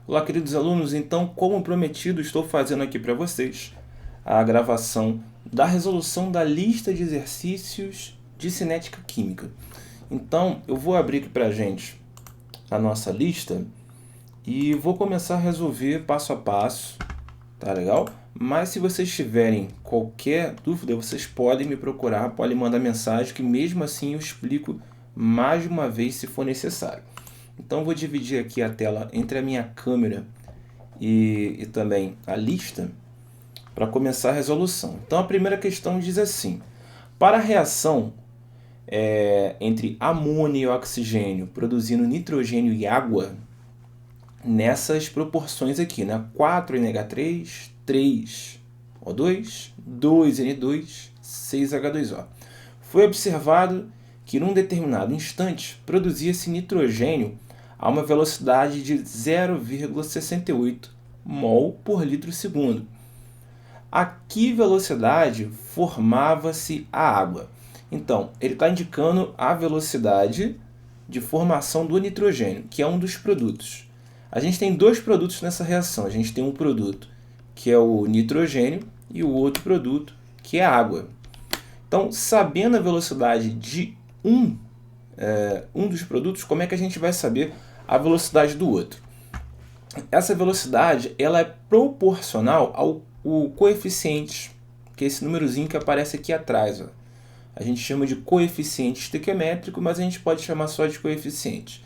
Olá, queridos alunos. Então, como prometido, estou fazendo aqui para vocês a gravação da resolução da lista de exercícios de cinética química. Então, eu vou abrir aqui para a gente a nossa lista e vou começar a resolver passo a passo, tá legal? Mas se vocês tiverem qualquer dúvida, vocês podem me procurar, podem mandar mensagem, que mesmo assim eu explico mais de uma vez se for necessário. Então, vou dividir aqui a tela entre a minha câmera e também a lista para começar a resolução. Então, a primeira questão diz assim: para a reação entre amônia e oxigênio produzindo nitrogênio e água, nessas proporções aqui, né? 4NH3, 3O2, 2N2, 6H2O. Foi observado que num determinado instante produzia-se nitrogênio a uma velocidade de 0,68 mol por litro segundo. A que velocidade formava-se a água? Então, ele está indicando a velocidade de formação do nitrogênio, que é um dos produtos. A gente tem dois produtos nessa reação. A gente tem um produto que é o nitrogênio e o outro produto que é a água. Então, sabendo a velocidade de um dos produtos, como é que a gente vai saber a velocidade do outro? Essa velocidade ela é proporcional ao coeficiente, que é esse númerozinho que aparece aqui atrás. Ó. A gente chama de coeficiente estequiométrico, mas a gente pode chamar só de coeficiente.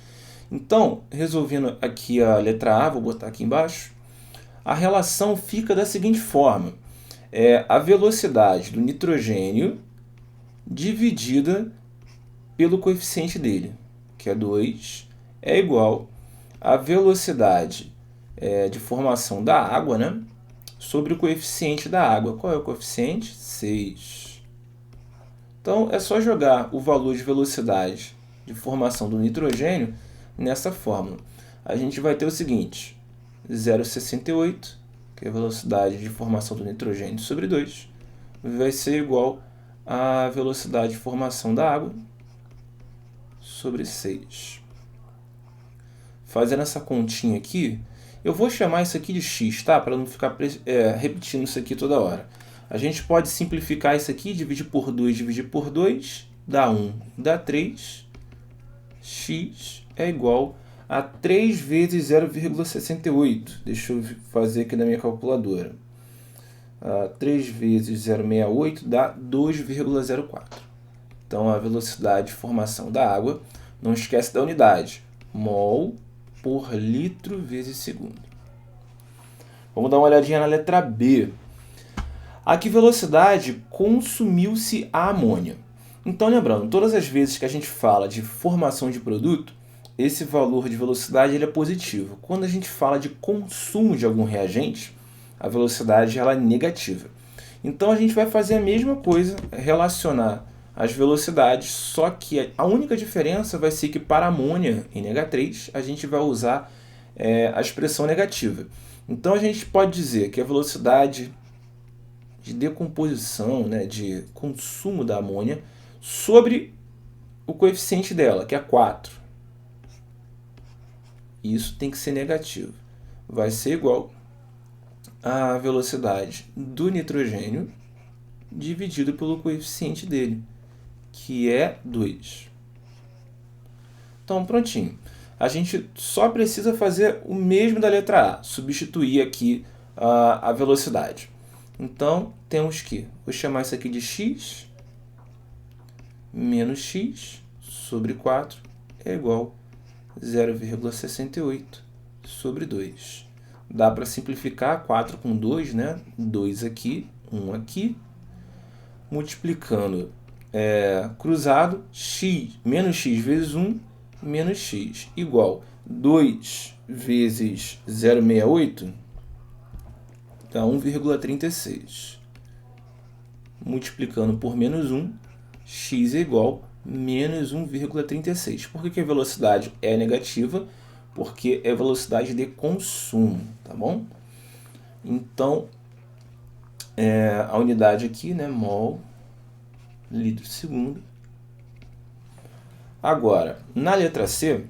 Então, resolvendo aqui a letra A, vou botar aqui embaixo, a relação fica da seguinte forma. A velocidade do nitrogênio dividida pelo coeficiente dele, que é 2, é igual à velocidade de formação da água, né, sobre o coeficiente da água. Qual é o coeficiente? 6. Então, é só jogar o valor de velocidade de formação do nitrogênio nessa fórmula. A gente vai ter o seguinte: 0,68, que é a velocidade de formação do nitrogênio sobre 2, vai ser igual à velocidade de formação da água sobre 6. Fazendo essa continha aqui, eu vou chamar isso aqui de x, tá? Para não ficar repetindo isso aqui toda hora. A gente pode simplificar isso aqui, dividir por 2, dá 1, dá 3. X é igual a 3 vezes 0,68. Deixa eu fazer aqui na minha calculadora. 3 vezes 0,68 dá 2,04. Então, a velocidade de formação da água, não esquece da unidade, mol por litro vezes segundo. Vamos dar uma olhadinha na letra B. A que velocidade consumiu-se a amônia? Então, lembrando, todas as vezes que a gente fala de formação de produto, esse valor de velocidade ele é positivo. Quando a gente fala de consumo de algum reagente, a velocidade ela é negativa. Então, a gente vai fazer a mesma coisa, relacionar as velocidades, só que a única diferença vai ser que para a amônia, NH3, a gente vai usar a expressão negativa. Então, a gente pode dizer que a velocidade de decomposição, né, de consumo da amônia, sobre o coeficiente dela, que é 4. Isso tem que ser negativo. Vai ser igual à velocidade do nitrogênio dividido pelo coeficiente dele, que é 2. Então, prontinho. A gente só precisa fazer o mesmo da letra A, substituir aqui a velocidade. Então, temos que, vou chamar isso aqui de x menos x sobre 4 é igual a 0,68 sobre 2. Dá para simplificar 4 com 2, né? 2 aqui, 1 aqui. Multiplicando cruzado, menos x vezes 1, menos x, igual 2 vezes 0,68, dá 1,36. Multiplicando por menos 1, x é igual a menos 1,36. Por que a velocidade é negativa? Porque é velocidade de consumo, tá bom? Então, a unidade aqui, né, mol, litro segundo. Agora, na letra C,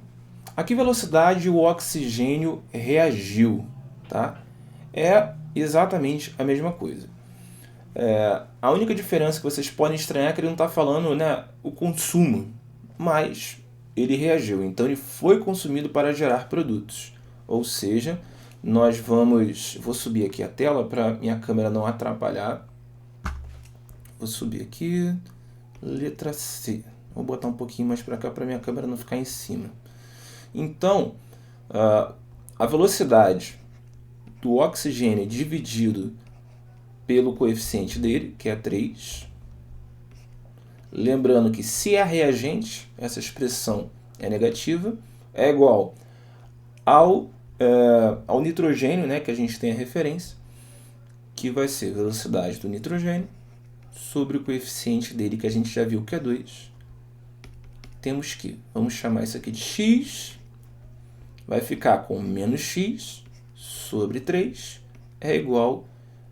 A que velocidade o oxigênio reagiu? Tá? É exatamente a mesma coisa. A única diferença que vocês podem estranhar é que ele não está falando, né, o consumo, mas ele reagiu, então ele foi consumido para gerar produtos. Ou seja, vou subir aqui a tela para minha câmera não atrapalhar. Vou subir aqui, letra C. Vou botar um pouquinho mais para cá para minha câmera não ficar em cima. Então, a velocidade do oxigênio dividido pelo coeficiente dele, que é 3. Lembrando que se é reagente, essa expressão é negativa, é igual ao nitrogênio, né, que a gente tem a referência, que vai ser a velocidade do nitrogênio sobre o coeficiente dele, que a gente já viu que é 2. Temos que, vamos chamar isso aqui de x, vai ficar com menos x sobre 3, é igual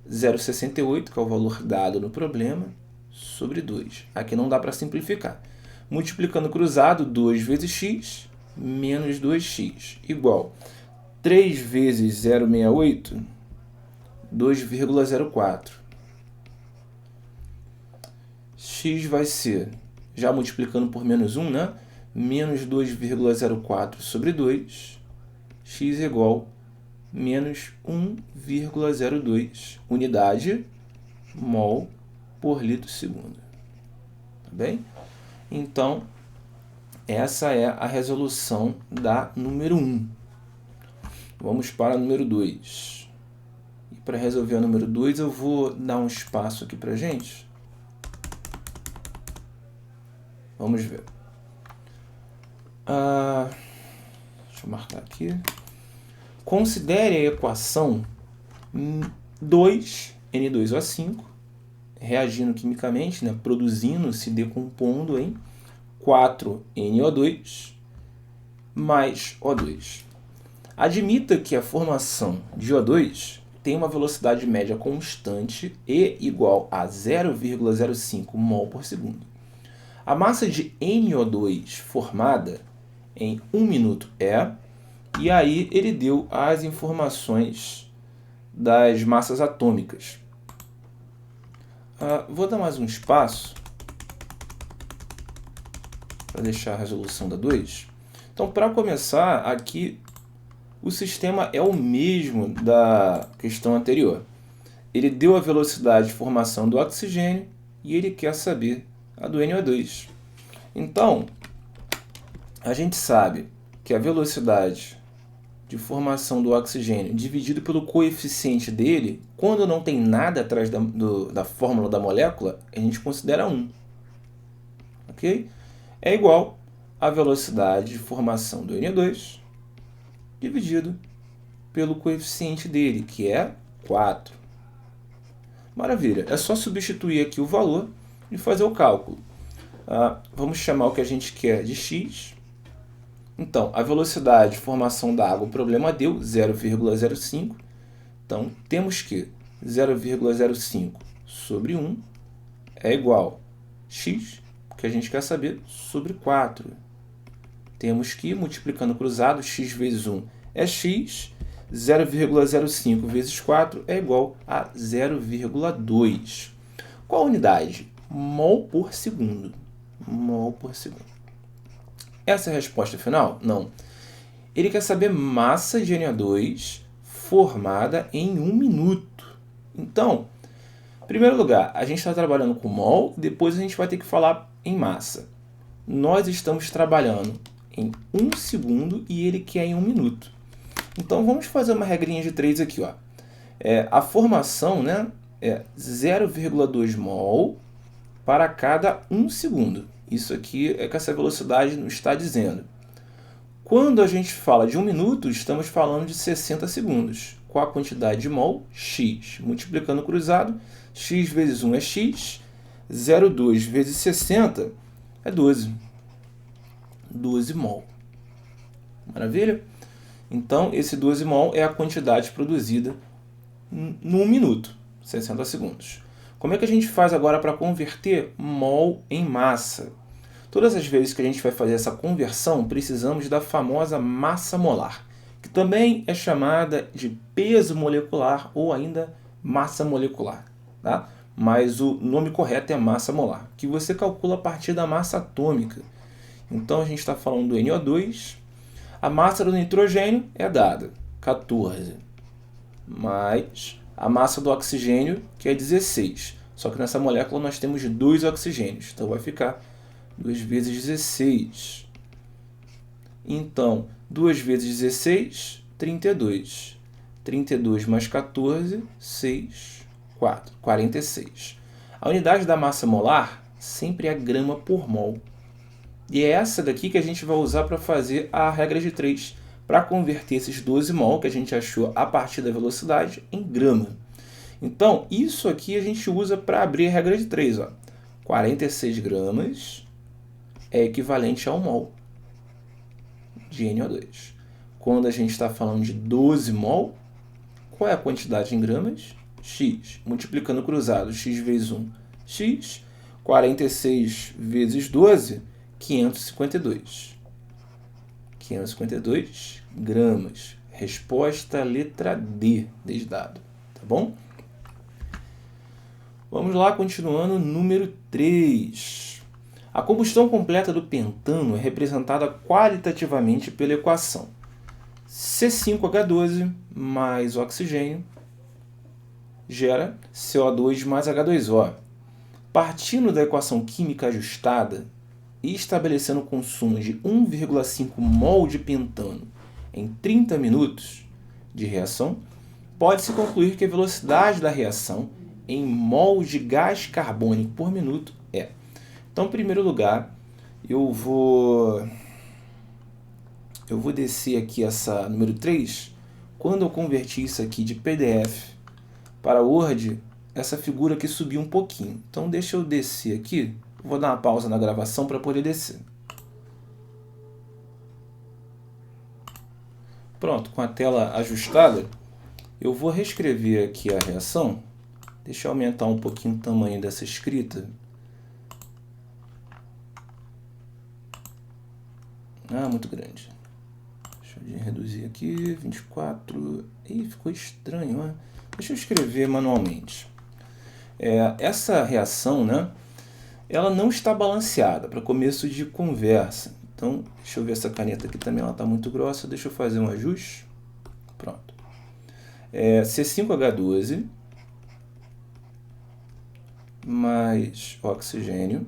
a 0,68, que é o valor dado no problema, sobre 2. Aqui não dá para simplificar. Multiplicando cruzado, 2 vezes x menos 2x, igual 3 vezes 0,68, 2,04. X vai ser, já multiplicando por menos 1, né? Menos 2,04 sobre 2, x igual a menos 1,02 unidade mol por litro segundo. Tá bem? Então, essa é a resolução da número 1. Vamos para a número 2. E para resolver a número 2, eu vou dar um espaço aqui para a gente. Vamos ver. Deixa eu marcar aqui. Considere a equação 2N2O5 reagindo quimicamente, né, produzindo, se decompondo em 4NO2 mais O2. Admita que a formação de O2 tem uma velocidade média constante E igual a 0,05 mol por segundo. A massa de NO2 formada em 1 minuto é, e aí ele deu as informações das massas atômicas. Vou dar mais um espaço para deixar a resolução da 2. Então, para começar, aqui o sistema é o mesmo da questão anterior. Ele deu a velocidade de formação do oxigênio e ele quer saber a do NO2. Então, a gente sabe que a velocidade de formação do oxigênio dividido pelo coeficiente dele, quando não tem nada atrás da fórmula da molécula, a gente considera 1. Ok? É igual à velocidade de formação do NO2 dividido pelo coeficiente dele, que é 4. Maravilha, é só substituir aqui o valor e fazer o cálculo. Vamos chamar o que a gente quer de x. Então, a velocidade de formação da água, o problema deu 0,05. Então, temos que 0,05 sobre 1 é igual a x, que a gente quer saber, sobre 4. Temos que, multiplicando cruzado, x vezes 1 é x, 0,05 vezes 4 é igual a 0,2. Qual a unidade? Mol por segundo. Mol por segundo. Essa é a resposta final? Não. Ele quer saber massa de NO2 formada em 1 minuto. Então, em primeiro lugar, a gente está trabalhando com mol, depois a gente vai ter que falar em massa. Nós estamos trabalhando em 1 segundo e ele quer em 1 minuto. Então, vamos fazer uma regrinha de 3 aqui. Ó. A formação, né, é 0,2 mol para cada 1 segundo. Isso aqui é que essa velocidade nos está dizendo. Quando a gente fala de 1 minuto, estamos falando de 60 segundos. Qual a quantidade de mol? X. Multiplicando cruzado, x vezes 1 é x, 0,2 vezes 60 é 12. 12 mol. Maravilha? Então, esse 12 mol é a quantidade produzida no 1 minuto, 60 segundos. Como é que a gente faz agora para converter mol em massa? Todas as vezes que a gente vai fazer essa conversão, precisamos da famosa massa molar, que também é chamada de peso molecular ou ainda massa molecular, tá? Mas o nome correto é massa molar, que você calcula a partir da massa atômica. Então a gente está falando do NO2, a massa do nitrogênio é dada, 14, mais a massa do oxigênio, que é 16. Só que nessa molécula nós temos 2 oxigênios, então vai ficar 2 vezes 16. Então, 2 vezes 16, 32. 32 mais 14, 6, 4, 46. A unidade da massa molar sempre é grama por mol. E é essa daqui que a gente vai usar para fazer a regra de 3, para converter esses 12 mol que a gente achou a partir da velocidade em grama. Então, isso aqui a gente usa para abrir a regra de 3. Ó. 46 gramas é equivalente a 1 mol de NO2. Quando a gente está falando de 12 mol, qual é a quantidade em gramas? X. Multiplicando cruzado, x vezes 1, x. 46 vezes 12, 552. 552 gramas. Resposta letra D desse dado. Tá bom? Vamos lá, continuando, número 3. A combustão completa do pentano é representada qualitativamente pela equação C5H12 mais oxigênio gera CO2 mais H2O. Partindo da equação química ajustada e estabelecendo o consumo de 1,5 mol de pentano em 30 minutos de reação, pode-se concluir que a velocidade da reação em mol de gás carbônico por minuto é. Então, em primeiro lugar, eu vou descer aqui essa número 3. Quando eu converti isso aqui de PDF para Word, essa figura aqui subiu um pouquinho. Então, deixa eu descer aqui. Vou dar uma pausa na gravação para poder descer. Pronto, com a tela ajustada, eu vou reescrever aqui a reação. Deixa eu aumentar um pouquinho o tamanho dessa escrita. Muito grande. Deixa eu reduzir aqui, 24. Ih, ficou estranho, né? Deixa eu escrever manualmente. Essa reação, né? Ela não está balanceada para começo de conversa. Então, deixa eu ver essa caneta aqui também, ela está muito grossa. Deixa eu fazer um ajuste. Pronto. C5H12 mais oxigênio,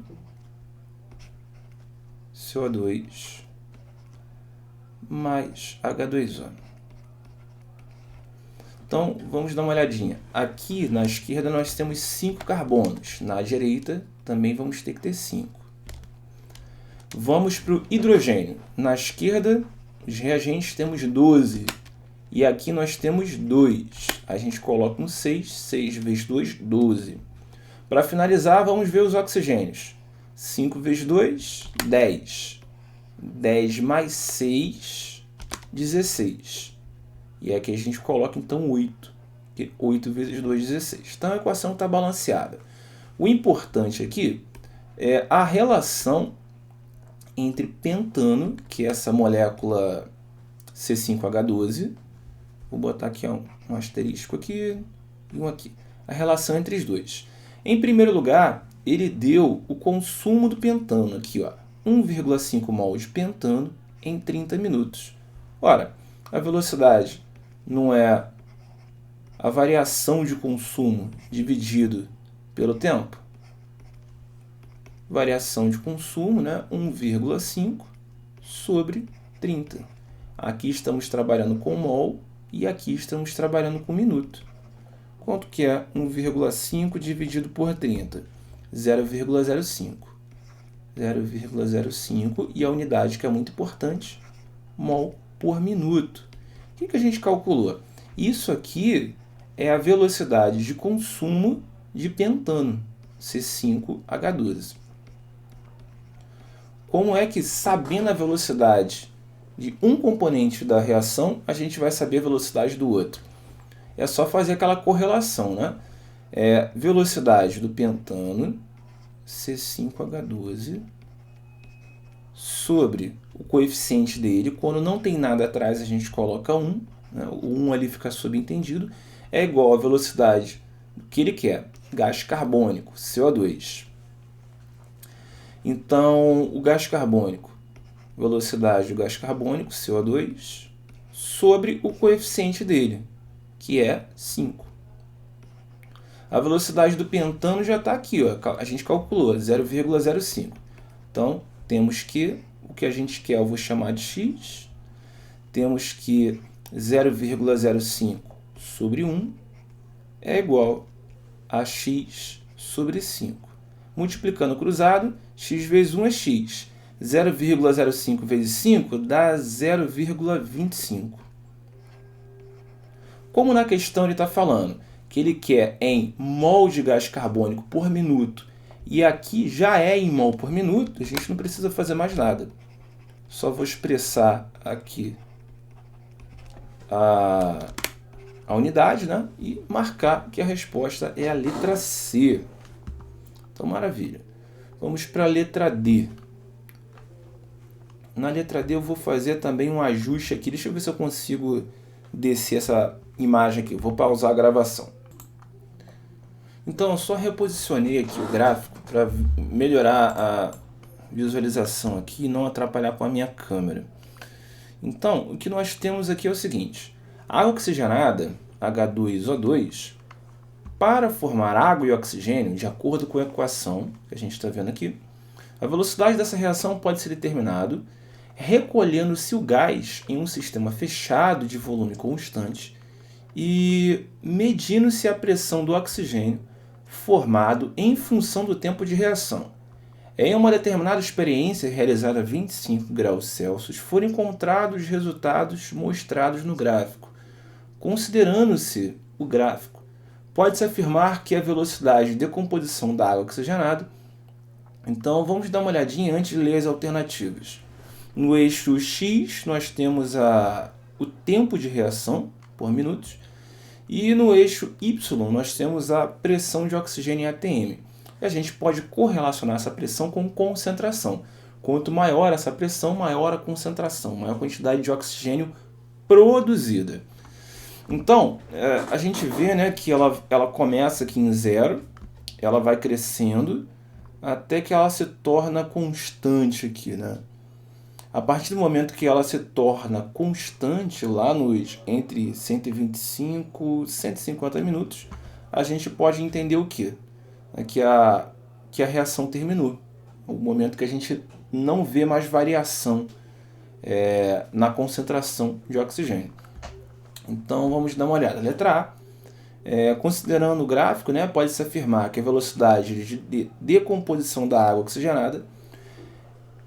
CO2 mais H2O. Então, vamos dar uma olhadinha. Aqui na esquerda nós temos 5 carbonos. Na direita também vamos ter que ter 5. Vamos para o hidrogênio. Na esquerda, os reagentes temos 12. E aqui nós temos 2. A gente coloca um 6. 6 vezes 2, 12. Para finalizar, vamos ver os oxigênios. 5 vezes 2, 10. 10 mais 6, 16. E aqui a gente coloca, então, 8. Porque 8 vezes 2, 16. Então, a equação está balanceada. O importante aqui é a relação entre pentano, que é essa molécula C5H12. Vou botar aqui um asterisco aqui e um aqui. A relação entre os dois. Em primeiro lugar, ele deu o consumo do pentano aqui, ó, 1,5 mol de pentano em 30 minutos. Ora, a velocidade não é a variação de consumo dividido pelo tempo? Variação de consumo, né? 1,5 sobre 30. Aqui estamos trabalhando com mol e aqui estamos trabalhando com minuto. Quanto que é 1,5 dividido por 30? 0,05. 0,05 e a unidade que é muito importante, mol por minuto. O que a gente calculou? Isso aqui é a velocidade de consumo de pentano, C5H12. Como é que, sabendo a velocidade de um componente da reação, a gente vai saber a velocidade do outro? É só fazer aquela correlação, né? Velocidade do pentano, C5H12, sobre o coeficiente dele. Quando não tem nada atrás, a gente coloca 1, né? O 1 ali fica subentendido, é igual à velocidade que ele quer, gás carbônico, CO2. Então, o gás carbônico, velocidade do gás carbônico, CO2, sobre o coeficiente dele, que é 5. A velocidade do pentano já está aqui, ó, a gente calculou, 0,05. Então, temos que, o que a gente quer eu vou chamar de x, temos que 0,05 sobre 1 é igual a x sobre 5. Multiplicando cruzado, x vezes 1 é x. 0,05 vezes 5 dá 0,25. Como na questão ele está falando que ele quer em mol de gás carbônico por minuto, e aqui já é em mol por minuto, a gente não precisa fazer mais nada. Só vou expressar aqui a unidade, né? E marcar que a resposta é a letra C. Então, maravilha. Vamos para a letra D. Na letra D eu vou fazer também um ajuste aqui. Deixa eu ver se eu consigo descer essa imagem aqui. Vou pausar a gravação. Então, eu só reposicionei aqui o gráfico para melhorar a visualização aqui e não atrapalhar com a minha câmera. Então, o que nós temos aqui é o seguinte. A água oxigenada, H2O2, para formar água e oxigênio, de acordo com a equação que a gente está vendo aqui, a velocidade dessa reação pode ser determinada recolhendo-se o gás em um sistema fechado de volume constante e medindo-se a pressão do oxigênio formado em função do tempo de reação. Em uma determinada experiência realizada a 25 graus Celsius, foram encontrados resultados mostrados no gráfico. Considerando-se o gráfico, pode-se afirmar que a velocidade de decomposição da água oxigenada. Então, vamos dar uma olhadinha antes de ler as alternativas. No eixo X, nós temos o tempo de reação por minutos. E no eixo Y, nós temos a pressão de oxigênio em atm. E a gente pode correlacionar essa pressão com concentração. Quanto maior essa pressão, maior a concentração, maior a quantidade de oxigênio produzida. Então, a gente vê, né, que ela começa aqui em 0, ela vai crescendo até que ela se torna constante aqui, né? A partir do momento que ela se torna constante lá entre 125 e 150 minutos, a gente pode entender o quê? Que a reação terminou. O momento que a gente não vê mais variação na concentração de oxigênio. Então, vamos dar uma olhada. Letra A. Considerando o gráfico, né, pode-se afirmar que a velocidade de decomposição da água oxigenada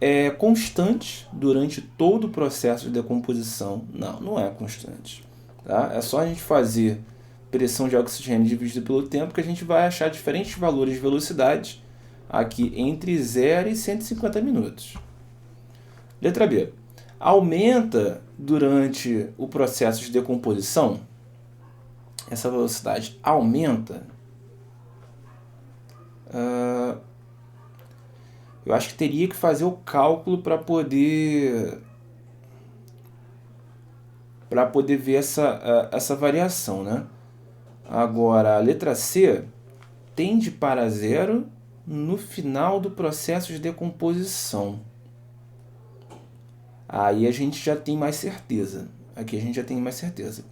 é constante durante todo o processo de decomposição. Não é constante. Tá? É só a gente fazer pressão de oxigênio dividida pelo tempo que a gente vai achar diferentes valores de velocidade aqui entre 0 e 150 minutos. Letra B. Aumenta durante o processo de decomposição. Essa velocidade aumenta. Eu acho que teria que fazer o cálculo para poder ver essa variação, né? Agora, a letra C tende para 0 no final do processo de decomposição. Aí a gente já tem mais certeza. Aqui a gente já tem mais certeza.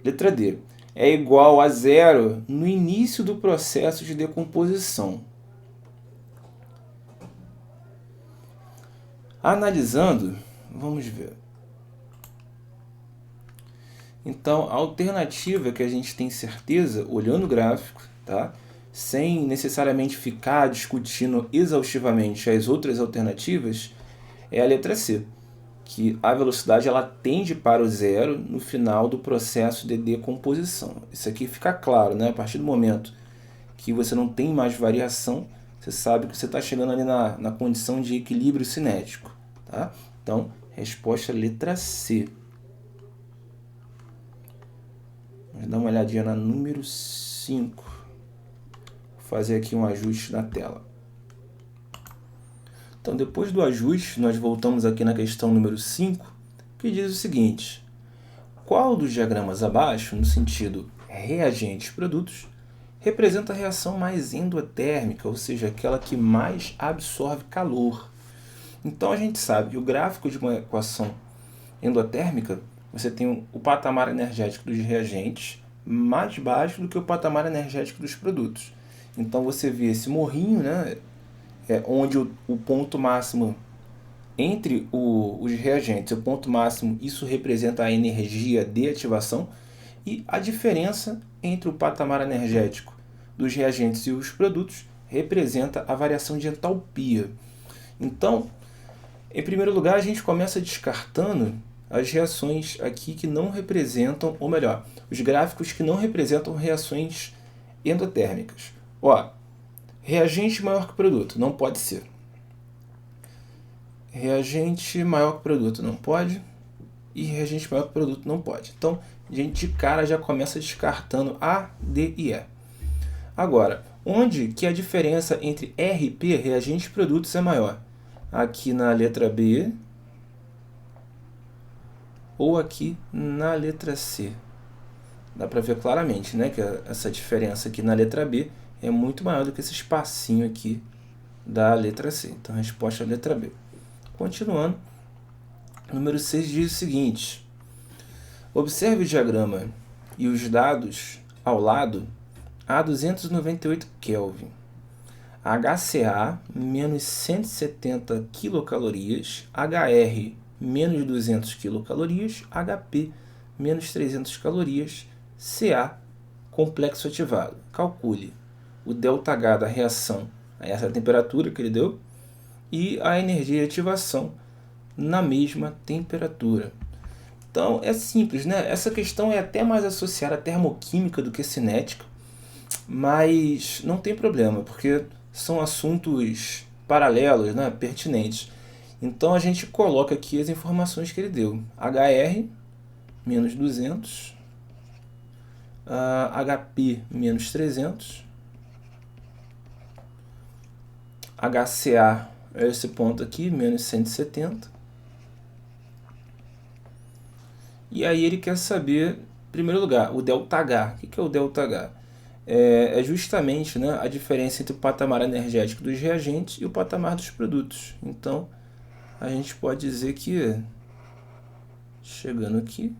Letra D. É igual a 0 no início do processo de decomposição. Analisando, vamos ver. Então, a alternativa que a gente tem certeza, olhando o gráfico, tá? Sem necessariamente ficar discutindo exaustivamente as outras alternativas, é a letra C, que a velocidade ela tende para o 0 no final do processo de decomposição. Isso aqui fica claro, né? A partir do momento que você não tem mais variação, você sabe que você está chegando ali na condição de equilíbrio cinético. Tá? Então, resposta letra C. Vamos dar uma olhadinha na número 5. Vou fazer aqui um ajuste na tela. Então, depois do ajuste, nós voltamos aqui na questão número 5, que diz o seguinte: qual dos diagramas abaixo, no sentido reagentes-produtos, representa a reação mais endotérmica, ou seja, aquela que mais absorve calor? Então, a gente sabe que o gráfico de uma equação endotérmica, você tem o patamar energético dos reagentes mais baixo do que o patamar energético dos produtos. Então, você vê esse morrinho, né, onde o ponto máximo entre os reagentes, o ponto máximo, isso representa a energia de ativação, e a diferença entre o patamar energético dos reagentes e os produtos representa a variação de entalpia. Então, em primeiro lugar, a gente começa descartando as reações aqui que não representam, ou melhor, os gráficos que não representam reações endotérmicas. Ó, reagente maior que produto, não pode ser. Reagente maior que produto, não pode. E reagente maior que produto, não pode. Então, a gente de cara já começa descartando A, D e E. Agora, onde que a diferença entre RP, reagentes e produtos, é maior? Aqui na letra B ou aqui na letra C? Dá para ver claramente, né, que essa diferença aqui na letra B é muito maior do que esse espacinho aqui da letra C. Então, a resposta é a letra B. Continuando, número 6 diz o seguinte: observe o diagrama e os dados ao lado a 298 Kelvin. HCA menos 170 quilocalorias, HR menos 200 quilocalorias, HP menos 300 calorias, Ca complexo ativado. Calcule o ΔH da reação a essa temperatura que ele deu e a energia de ativação na mesma temperatura. Então é simples, né? Essa questão é até mais associada à termoquímica do que cinética, mas não tem problema, porque são assuntos paralelos, né? Pertinentes. Então a gente coloca aqui as informações que ele deu. HR menos 200, HP menos 300, HCA é esse ponto aqui, menos 170. E aí ele quer saber, em primeiro lugar, o ΔH. O que é o ΔH? É justamente, né, a diferença entre o patamar energético dos reagentes e o patamar dos produtos. Então, a gente pode dizer que, chegando aqui,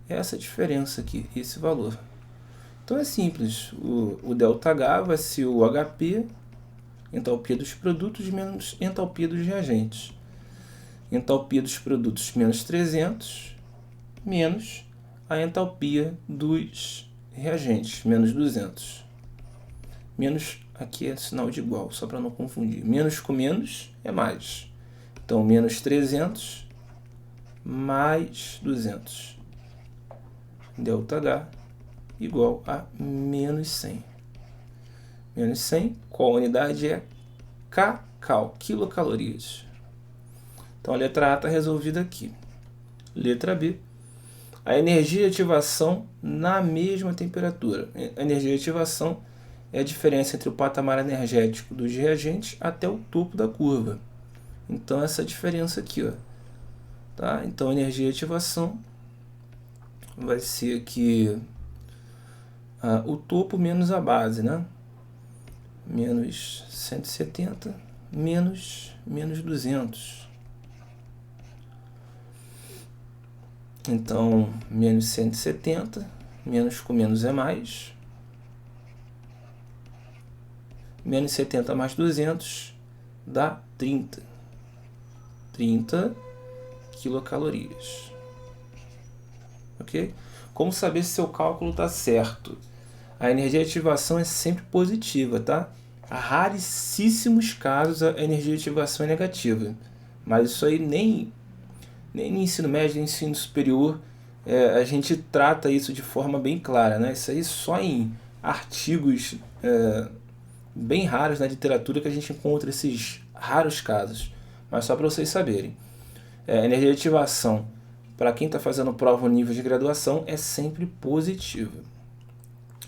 é essa diferença aqui, esse valor. Então é simples, o ΔH vai ser o HP, entalpia dos produtos, menos entalpia dos reagentes. Entalpia dos produtos menos 300, menos a entalpia dos reagentes, menos 200. Menos, aqui é sinal de igual, só para não confundir. Menos com menos é mais. Então, menos 300 mais 200. ΔH igual a menos 100. Menos 100, qual unidade é? kcal, quilocalorias. Então, a letra A está resolvida aqui. Letra B. A energia de ativação na mesma temperatura. A energia de ativação é a diferença entre o patamar energético dos reagentes até o topo da curva. Então, essa diferença aqui, ó. Tá? Então, a energia de ativação vai ser aqui o topo menos a base, né? Menos 170 menos 200. Então, menos 170, menos com menos é mais. Menos 70 mais 200 dá 30. 30 quilocalorias. Ok? Como saber se seu cálculo está certo? A energia de ativação é sempre positiva, tá? Há raríssimos casos a energia de ativação é negativa. Mas isso aí nem no ensino médio, nem no ensino superior, a gente trata isso de forma bem clara, né? Isso aí só em artigos bem raros na literatura que a gente encontra esses raros casos. Mas só para vocês saberem. A energia de ativação, para quem está fazendo prova no nível de graduação, é sempre positiva.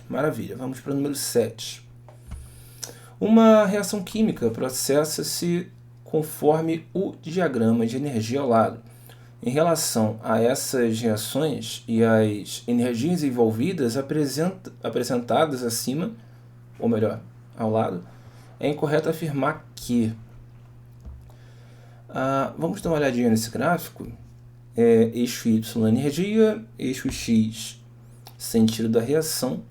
Maravilha, vamos para o número 7. Uma reação química processa-se conforme o diagrama de energia ao lado. Em relação a essas reações e as energias envolvidas apresentadas acima, ou melhor, ao lado, é incorreto afirmar que... vamos dar uma olhadinha nesse gráfico. Eixo Y energia, eixo X sentido da reação.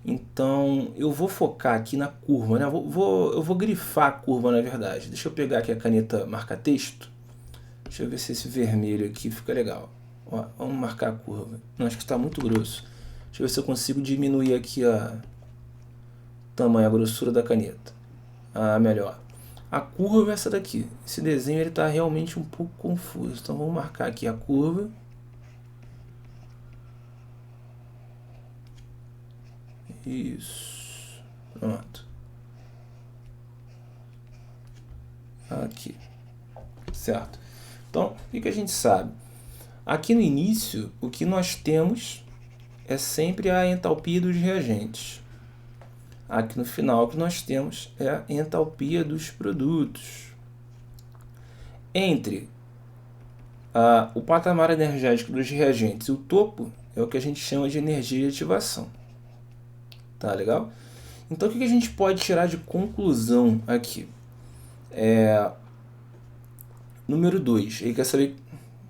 Então eu vou focar aqui na curva, né? Eu vou grifar a curva, na verdade. Deixa eu pegar aqui a caneta marca-texto. Deixa eu ver se esse vermelho aqui fica legal. Ó, vamos marcar a curva. Não, acho que está muito grosso. Deixa eu ver se eu consigo diminuir aqui a tamanho, a grossura da caneta. Melhor. A curva é essa daqui. Esse desenho está realmente um pouco confuso. Então vamos marcar aqui a curva. Isso. Pronto. Aqui. Certo. Então, o que a gente sabe? Aqui no início, o que nós temos é sempre a entalpia dos reagentes. Aqui no final, o que nós temos é a entalpia dos produtos. Entre o patamar energético dos reagentes e o topo é o que a gente chama de energia de ativação. Tá legal? Então, o que a gente pode tirar de conclusão aqui? Número 2, ele quer saber...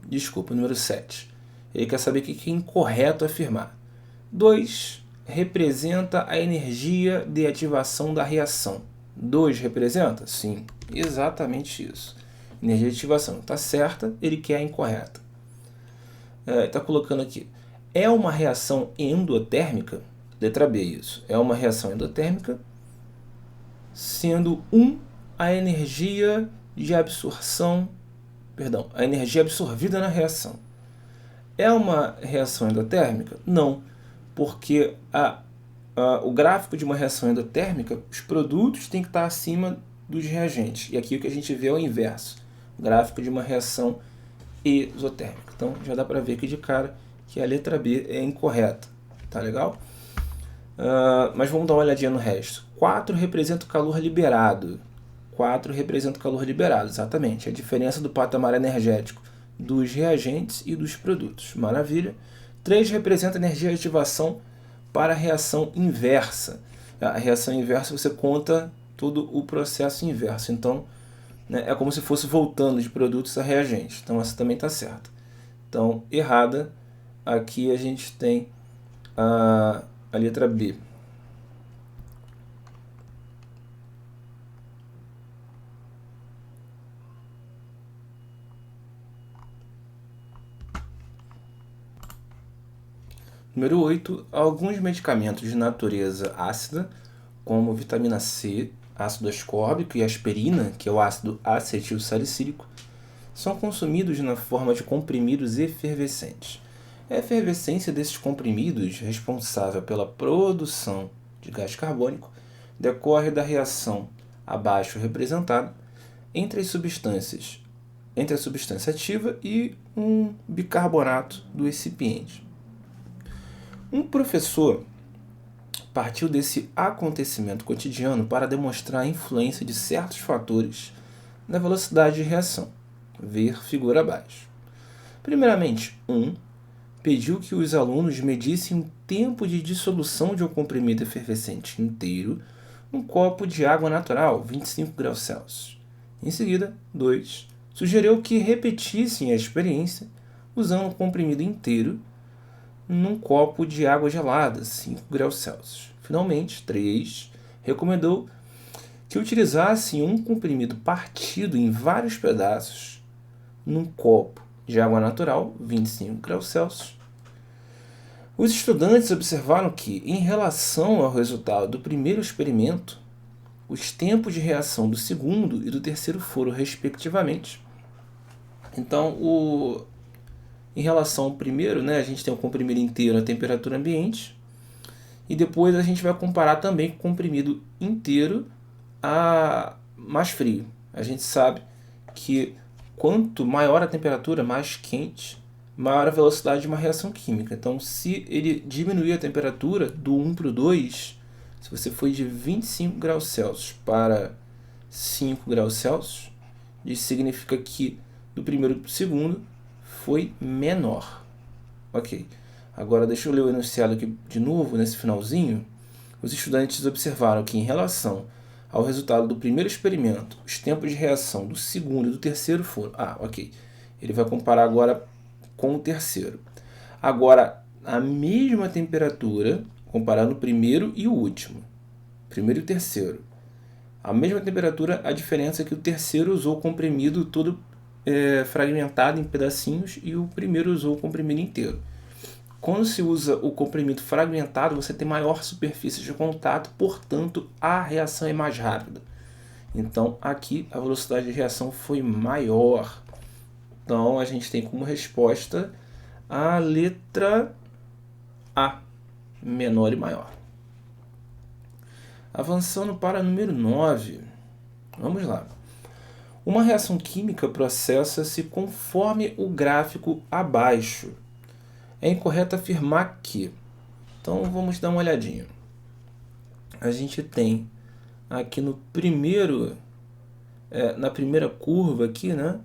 Desculpa, número 7. Ele quer saber o que é incorreto afirmar. 2 representa a energia de ativação da reação. 2 representa? Sim, exatamente isso. Energia de ativação está certa, ele quer a incorreta. Está colocando aqui. É uma reação endotérmica? Letra B, isso. É uma reação endotérmica, sendo 1 a energia de absorção... Perdão, a energia absorvida na reação. É uma reação endotérmica? Não, porque o gráfico de uma reação endotérmica, os produtos têm que estar acima dos reagentes. E aqui o que a gente vê é o inverso, o gráfico de uma reação exotérmica. Então já dá para ver aqui de cara que a letra B é incorreta. Tá legal? Mas vamos dar uma olhadinha no resto. 4 representa o calor liberado. 4 representa o calor liberado, exatamente. A diferença do patamar energético dos reagentes e dos produtos. Maravilha. 3 representa a energia de ativação para a reação inversa. A reação inversa você conta todo o processo inverso. Então, né, é como se fosse voltando de produtos a reagentes. Então, essa também está certa. Então, errada. Aqui a gente tem a letra B. Número 8. Alguns medicamentos de natureza ácida, como vitamina C, ácido ascórbico e aspirina, que é o ácido acetilsalicílico, são consumidos na forma de comprimidos efervescentes. A efervescência desses comprimidos, responsável pela produção de gás carbônico, decorre da reação abaixo representada entre a substância ativa e um bicarbonato do excipiente. Um professor partiu desse acontecimento cotidiano para demonstrar a influência de certos fatores na velocidade de reação. Ver figura abaixo. Primeiramente, pediu que os alunos medissem o tempo de dissolução de um comprimido efervescente inteiro num copo de água natural, 25 graus Celsius. Em seguida, 2, sugeriu que repetissem a experiência usando um comprimido inteiro num copo de água gelada, 5 graus Celsius. Finalmente, 3, recomendou que utilizassem um comprimido partido em vários pedaços num copo de água natural, 25 graus Celsius. Os estudantes observaram que, em relação ao resultado do primeiro experimento, os tempos de reação do segundo e do terceiro foram, respectivamente. Então, em relação ao primeiro, né, a gente tem o comprimido inteiro a temperatura ambiente, e depois a gente vai comparar também com o comprimido inteiro a mais frio. A gente sabe que quanto maior a temperatura, mais quente, maior a velocidade de uma reação química. Então, se ele diminuir a temperatura do 1 para o 2, se você foi de 25 graus Celsius para 5 graus Celsius, Isso significa que do primeiro para o segundo foi menor. Ok. Agora deixa eu ler o enunciado aqui de novo, nesse finalzinho. Os estudantes observaram que, em relação ao resultado do primeiro experimento, os tempos de reação do segundo e do terceiro foram... ok. Ele vai comparar agora com o terceiro. Agora, a mesma temperatura, comparando o primeiro e o último. Primeiro e o terceiro. A mesma temperatura, a diferença é que o terceiro usou o comprimido todo fragmentado em pedacinhos e o primeiro usou o comprimido inteiro. Quando se usa o comprimido fragmentado, você tem maior superfície de contato, portanto, a reação é mais rápida. Então, aqui a velocidade de reação foi maior. Então, a gente tem como resposta a letra A, menor e maior. Avançando para número 9. Vamos lá. Uma reação química processa-se conforme o gráfico abaixo. É incorreto afirmar que... Então, vamos dar uma olhadinha. A gente tem aqui no primeiro... na primeira curva aqui, né?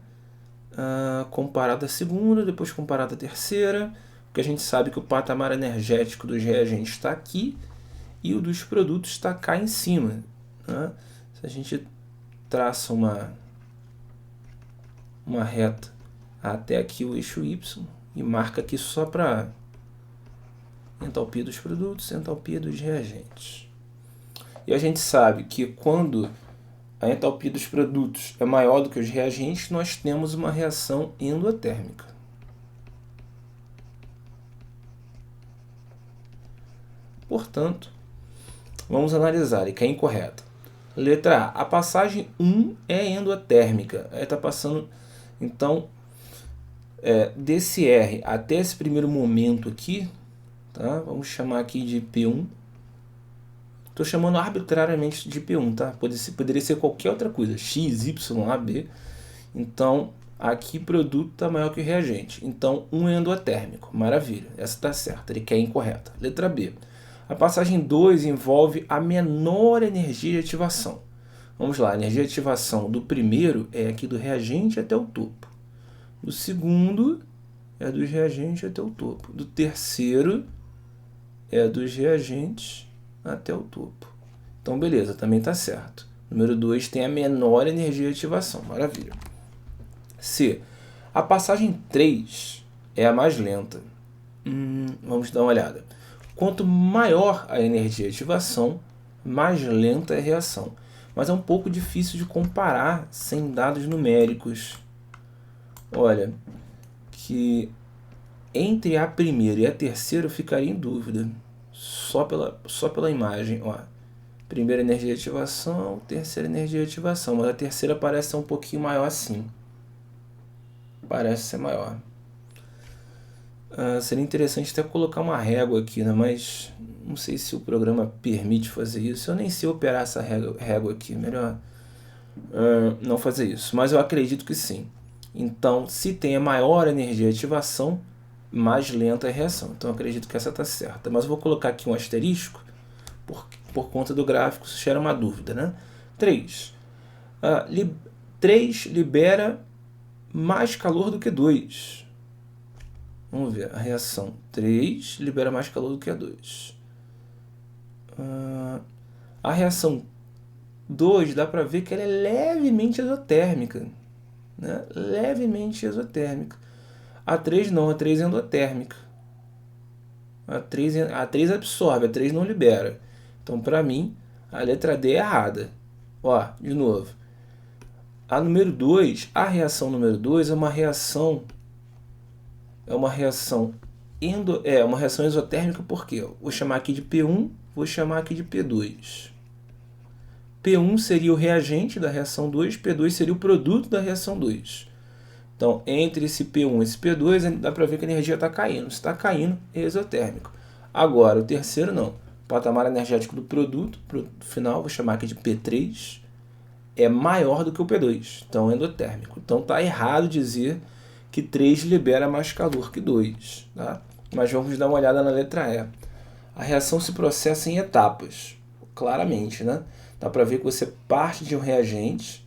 Comparada à segunda, depois comparada à terceira, porque a gente sabe que o patamar energético dos reagentes está aqui e o dos produtos está cá em cima, né? Se a gente traça uma reta até aqui o eixo Y e marca aqui só para entalpia dos produtos, entalpia dos reagentes. E a gente sabe que quando a entalpia dos produtos é maior do que os reagentes, nós temos uma reação endotérmica. Portanto, vamos analisar, e que é incorreta. Letra A. A passagem 1 é endotérmica. Aí está passando, então, desse R até esse primeiro momento aqui, tá? Vamos chamar aqui de P1. Estou chamando arbitrariamente de P1, tá? Poderia ser qualquer outra coisa, X, Y, A, B. Então, aqui produto está maior que o reagente. Então, 1 é endotérmico. Maravilha, essa está certa, ele quer incorreta. Letra B. A passagem 2 envolve a menor energia de ativação. Vamos lá, a energia de ativação do primeiro é aqui do reagente até o topo. Do segundo é dos reagentes até o topo. Do terceiro é dos reagentes até o topo. Então, beleza, também está certo. Número 2 tem a menor energia de ativação. Maravilha. C. A passagem 3 é a mais lenta. Vamos dar uma olhada. Quanto maior a energia de ativação, mais lenta é a reação. Mas é um pouco difícil de comparar sem dados numéricos. Olha, que entre a primeira e a terceira eu ficaria em dúvida. Só pela imagem. Ó. Primeira energia de ativação, terceira energia de ativação. Mas a terceira parece ser um pouquinho maior assim. Parece ser maior. Seria interessante até colocar uma régua aqui, né? Mas não sei se o programa permite fazer isso. Eu nem sei operar essa régua aqui. Melhor não fazer isso. Mas eu acredito que sim. Então, se tem a maior energia de ativação, mais lenta é a reação. Então, eu acredito que essa está certa. Mas eu vou colocar aqui um asterisco, por conta do gráfico, isso gera uma dúvida, né? 3. 3 libera mais calor do que 2. Vamos ver, a reação 3 libera mais calor do que a 2. A reação 2 dá para ver que ela é levemente exotérmica. Né? Levemente exotérmica. A 3 não, a 3 é endotérmica. A 3 absorve, a 3 não libera. Então, para mim, a letra D é errada. Ó, de novo. A número 2, a reação número 2 é uma reação exotérmica, por quê? Vou chamar aqui de P1, vou chamar aqui de P2. P1 seria o reagente da reação 2, P2 seria o produto da reação 2. Então, entre esse P1 e esse P2, dá para ver que a energia está caindo. Se está caindo, é exotérmico. Agora, o terceiro não. O patamar energético do produto final, vou chamar aqui de P3, é maior do que o P2. Então, é endotérmico. Então, está errado dizer que 3 libera mais calor que 2. Tá? Mas vamos dar uma olhada na letra E. A reação se processa em etapas. Claramente, né? Dá para ver que você parte de um reagente,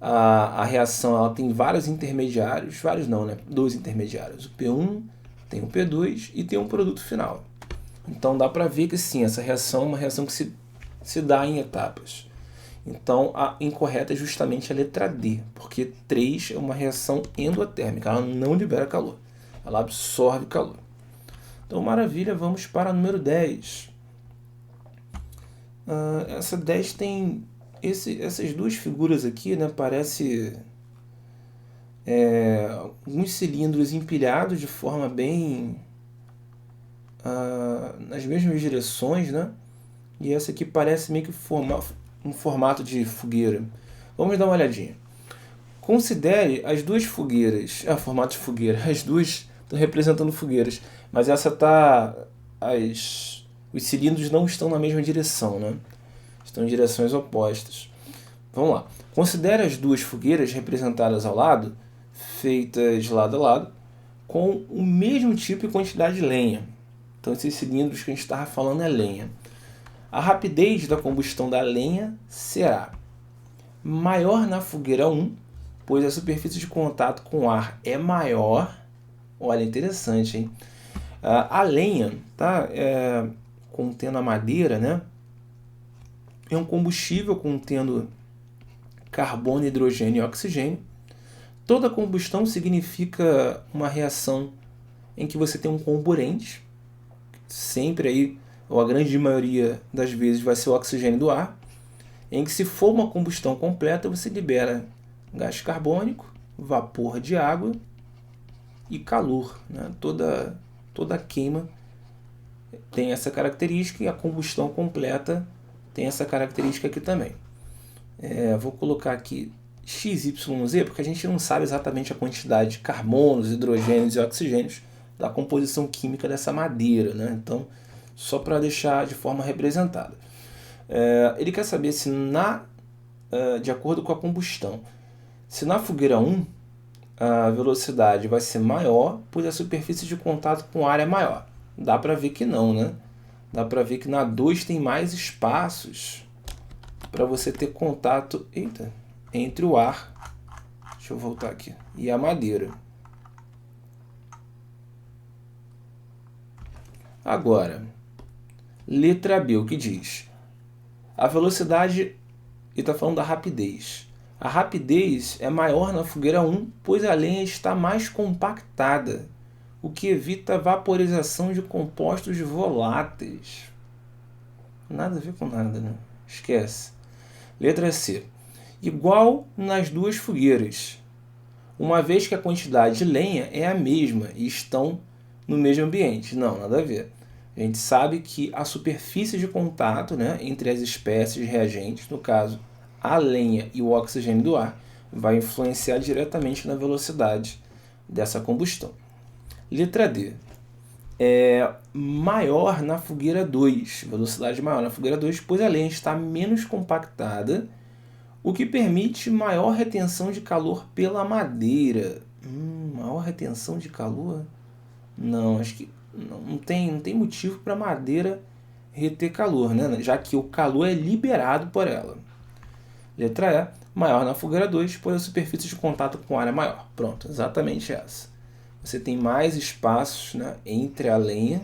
A reação ela tem vários intermediários, vários não, né? Dois intermediários. O P1, tem o P2 e tem um produto final. Então dá para ver que sim, essa reação é uma reação que se dá em etapas. Então a incorreta é justamente a letra D, porque 3 é uma reação endotérmica, ela não libera calor, ela absorve calor. Então maravilha, vamos para a número 10. Essa 10 tem essas duas figuras aqui, né? Parece alguns cilindros empilhados de forma bem nas mesmas direções, né? E essa aqui parece meio que um formato de fogueira. Vamos dar uma olhadinha. Considere as duas fogueiras, formato de fogueira, as duas estão representando fogueiras, mas essa tá, os cilindros não estão na mesma direção, né? Estão em direções opostas. Vamos lá. Considere as duas fogueiras representadas ao lado, feitas lado a lado, com o mesmo tipo e quantidade de lenha. Então esses cilindros que a gente estava falando é lenha. A rapidez da combustão da lenha será maior na fogueira 1, pois a superfície de contato com o ar é maior. Olha, interessante, hein? A lenha, tá? Contendo a madeira, né? É um combustível contendo carbono, hidrogênio e oxigênio. Toda combustão significa uma reação em que você tem um comburente, sempre aí, ou a grande maioria das vezes vai ser o oxigênio do ar, em que se for uma combustão completa, você libera gás carbônico, vapor de água e calor, né? Toda queima tem essa característica e a combustão completa tem essa característica aqui também. Vou colocar aqui XYZ, porque a gente não sabe exatamente a quantidade de carbonos, hidrogênios e oxigênios da composição química dessa madeira, né? Então, só para deixar de forma representada. Ele quer saber se de acordo com a combustão, se na fogueira 1 a velocidade vai ser maior, pois a superfície de contato com o ar é maior. Dá para ver que não, né? Dá para ver que na 2 tem mais espaços para você ter contato entre o ar, deixa eu voltar aqui, e a madeira. Agora, letra B, o que diz? A velocidade, ele está falando da rapidez. A rapidez é maior na fogueira 1, pois a lenha está mais compactada, o que evita a vaporização de compostos voláteis. Nada a ver com nada, né? Esquece. Letra C. Igual nas duas fogueiras, uma vez que a quantidade de lenha é a mesma e estão no mesmo ambiente. Não, nada a ver. A gente sabe que a superfície de contato, né, entre as espécies de reagentes, no caso a lenha e o oxigênio do ar, vai influenciar diretamente na velocidade dessa combustão. Letra D. É maior na fogueira 2, velocidade maior na fogueira 2, pois a lenha está menos compactada, o que permite maior retenção de calor pela madeira. Maior retenção de calor? Não, acho que não tem motivo para a madeira reter calor, né? Já que o calor é liberado por ela. Letra E, maior na fogueira 2, pois a superfície de contato com o ar é maior. Pronto, exatamente essa. Você tem mais espaços, né, entre a lenha,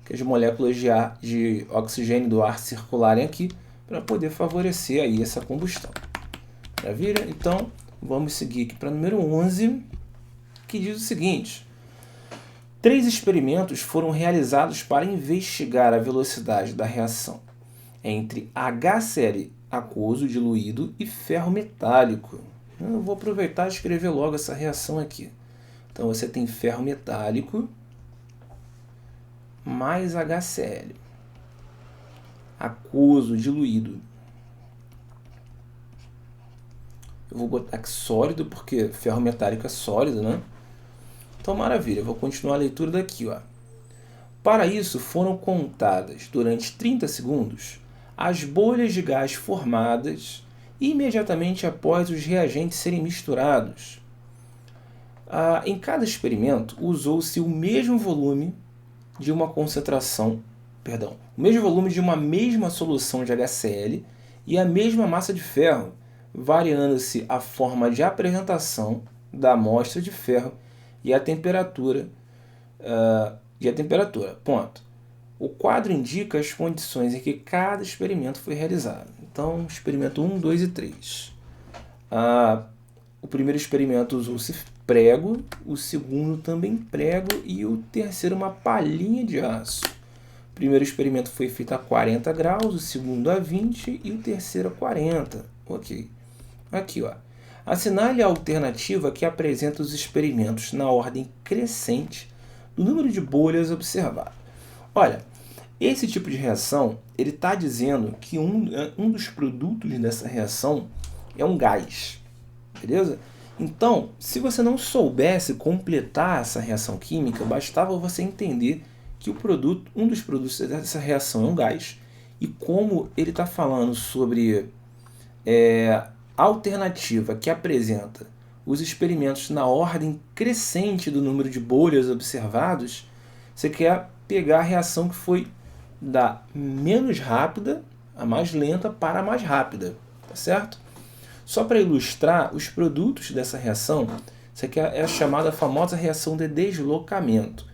que as moléculas de oxigênio do ar circularem aqui, para poder favorecer aí essa combustão. Maravilha? Então, vamos seguir aqui para o número 11, que diz o seguinte: 3 experimentos foram realizados para investigar a velocidade da reação entre HCl aquoso diluído e ferro metálico. Eu vou aproveitar e escrever logo essa reação aqui. Então você tem ferro metálico mais HCl aquoso diluído. Eu vou botar aqui sólido porque ferro metálico é sólido, né? Então maravilha, eu vou continuar a leitura daqui, ó. Para isso foram contadas durante 30 segundos as bolhas de gás formadas imediatamente após os reagentes serem misturados. Em cada experimento usou-se o mesmo volume de uma o mesmo volume de uma mesma solução de HCl e a mesma massa de ferro, variando-se a forma de apresentação da amostra de ferro e a temperatura. Ponto. O quadro indica as condições em que cada experimento foi realizado. Então, experimento 1, 2 e 3. O primeiro experimento usou-se prego, o segundo também prego e o terceiro uma palhinha de aço. O primeiro experimento foi feito a 40 graus, o segundo a 20 e o terceiro a 40. Ok. Aqui, ó. Assinale a alternativa que apresenta os experimentos na ordem crescente do número de bolhas observado. Olha, esse tipo de reação, ele está dizendo que um dos produtos dessa reação é um gás, beleza? Então, se você não soubesse completar essa reação química, bastava você entender que um dos produtos dessa reação é um gás, e como ele está falando sobre a alternativa que apresenta os experimentos na ordem crescente do número de bolhas observados, você quer pegar a reação que foi da menos rápida, a mais lenta, para a mais rápida, tá certo? Só para ilustrar os produtos dessa reação, isso aqui é a chamada famosa reação de deslocamento,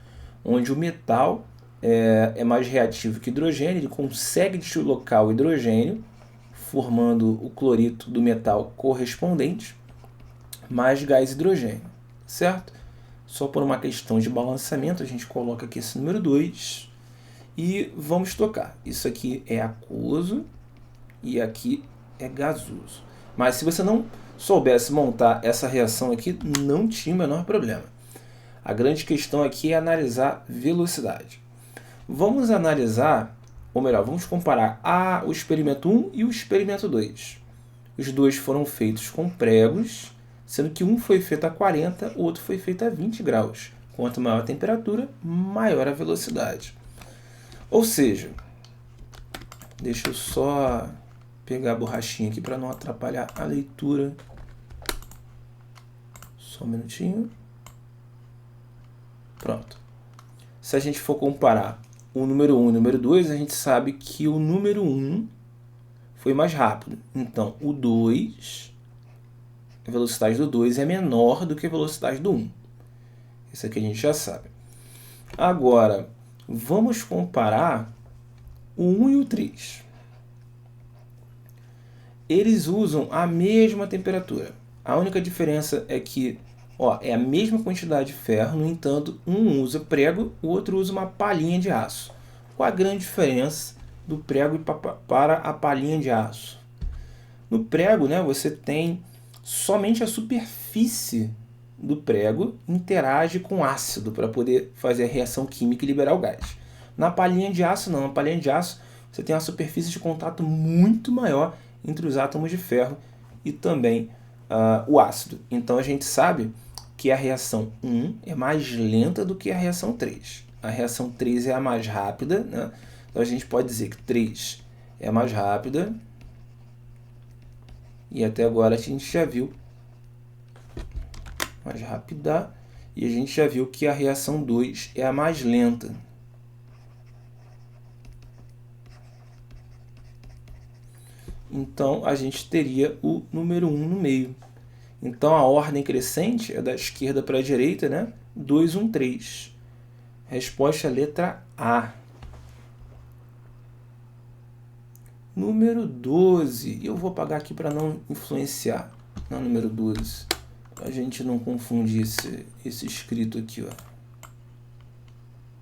onde o metal é mais reativo que o hidrogênio, ele consegue deslocar o hidrogênio, formando o clorito do metal correspondente, mais gás hidrogênio, certo? Só por uma questão de balanceamento, a gente coloca aqui esse número 2 e vamos tocar. Isso aqui é aquoso e aqui é gasoso. Mas se você não soubesse montar essa reação aqui, não tinha o menor problema. A grande questão aqui é analisar velocidade. Vamos analisar, ou melhor, vamos comparar o experimento 1 e o experimento 2. Os dois foram feitos com pregos, sendo que um foi feito a 40, o outro foi feito a 20 graus. Quanto maior a temperatura, maior a velocidade. Ou seja, deixa eu só pegar a borrachinha aqui para não atrapalhar a leitura. Só um minutinho. Pronto. Se a gente for comparar o número 1 e o número 2, a gente sabe que o número 1 foi mais rápido. Então, o 2, a velocidade do 2 é menor do que a velocidade do 1. Isso aqui a gente já sabe. Agora, vamos comparar o 1 e o 3. Eles usam a mesma temperatura. A única diferença é que é a mesma quantidade de ferro, no entanto, um usa prego, o outro usa uma palhinha de aço. Qual a grande diferença do prego para a palhinha de aço? No prego, você tem somente a superfície do prego interage com ácido para poder fazer a reação química e liberar o gás. Na palhinha de aço, não. Na palhinha de aço, você tem uma superfície de contato muito maior entre os átomos de ferro e também o ácido. Então, a gente sabe que a reação 1 é mais lenta do que a reação 3. A reação 3 é a mais rápida, né? Então, a gente pode dizer que 3 é a mais rápida. E até agora a gente já viu mais rápida. E a gente já viu que a reação 2 é a mais lenta. Então, a gente teria o número 1 no meio. Então, a ordem crescente é da esquerda para a direita, né? 2, 1, 3. Resposta é a letra A. Número 12. Eu vou apagar aqui para não influenciar no número 12. Para a gente não confundir esse escrito aqui, ó.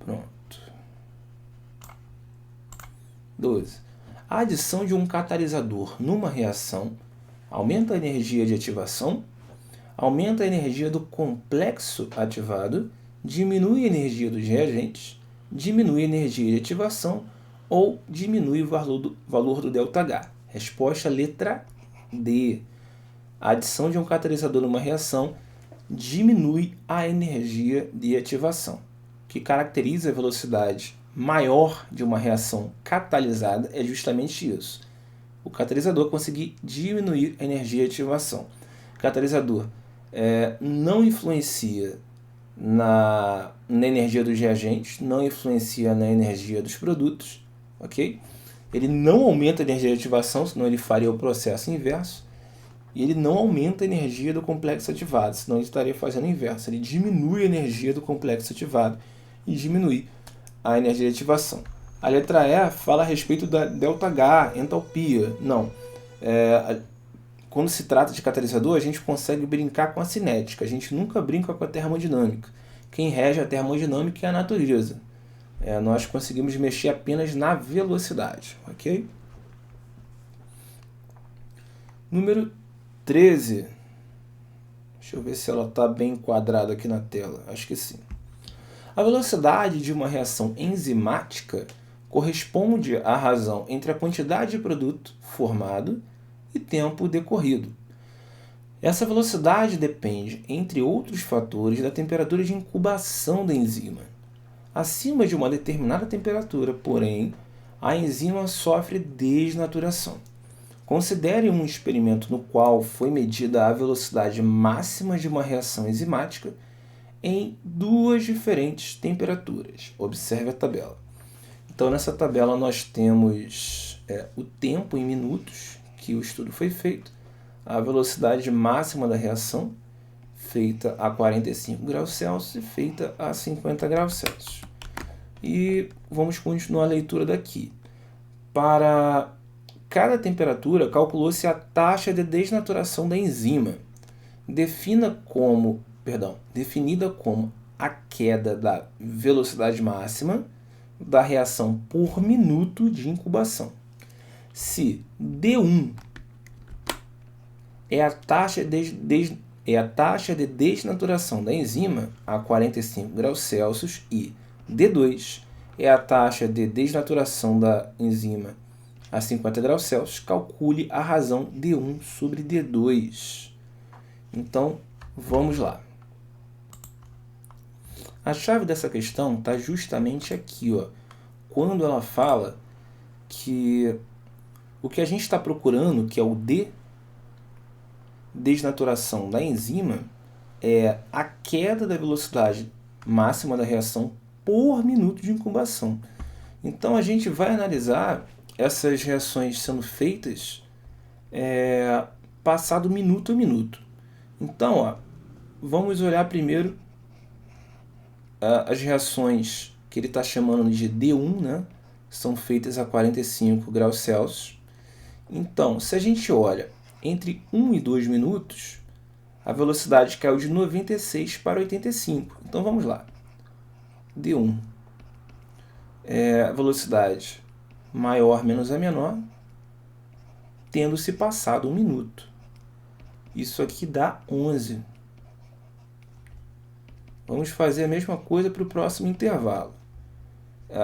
Pronto. 12. A adição de um catalisador numa reação aumenta a energia de ativação, aumenta a energia do complexo ativado, diminui a energia dos reagentes, diminui a energia de ativação ou diminui o valor do ΔH. Resposta letra D. A adição de um catalisador numa reação diminui a energia de ativação. O que caracteriza a velocidade maior de uma reação catalisada é justamente isso. O catalisador conseguir diminuir a energia de ativação. O catalisador não influencia na energia dos reagentes, não influencia na energia dos produtos, ok? Ele não aumenta a energia de ativação, senão ele faria o processo inverso. e ele não aumenta a energia do complexo ativado, senão ele estaria fazendo o inverso. Ele diminui a energia do complexo ativado e diminui a energia de ativação. A letra E fala a respeito da ΔH, entalpia. Não. Quando se trata de catalisador, a gente consegue brincar com a cinética. A gente nunca brinca com a termodinâmica. Quem rege a termodinâmica é a natureza. Nós conseguimos mexer apenas na velocidade. Ok? Número 13. Deixa eu ver se ela está bem enquadrada aqui na tela. Acho que sim. A velocidade de uma reação enzimática corresponde à razão entre a quantidade de produto formado e tempo decorrido. Essa velocidade depende, entre outros fatores, da temperatura de incubação da enzima. Acima de uma determinada temperatura, porém, a enzima sofre desnaturação. Considere um experimento no qual foi medida a velocidade máxima de uma reação enzimática em duas diferentes temperaturas. Observe a tabela. Então, nessa tabela nós temos o tempo em minutos que o estudo foi feito, a velocidade máxima da reação, feita a 45 graus Celsius e feita a 50 graus Celsius. E vamos continuar a leitura daqui. Para cada temperatura, calculou-se a taxa de desnaturação da enzima, definida como a queda da velocidade máxima da reação por minuto de incubação. Se D1 é a taxa de desnaturação da enzima a 45 graus Celsius e D2 é a taxa de desnaturação da enzima a 50 graus Celsius, calcule a razão D1 sobre D2. Então, vamos lá. A chave dessa questão está justamente aqui, ó, quando ela fala que o que a gente está procurando, que é o D, desnaturação da enzima, é a queda da velocidade máxima da reação por minuto de incubação. Então, a gente vai analisar essas reações sendo feitas passado minuto a minuto. Então, ó, vamos olhar primeiro as reações que ele está chamando de D1, né? São feitas a 45 graus Celsius. Então, se a gente olha entre 1 e 2 minutos, a velocidade caiu de 96 para 85. Então, vamos lá. D1 é a velocidade maior menos a menor, tendo-se passado 1 minuto. Isso aqui dá 11. Vamos fazer a mesma coisa para o próximo intervalo.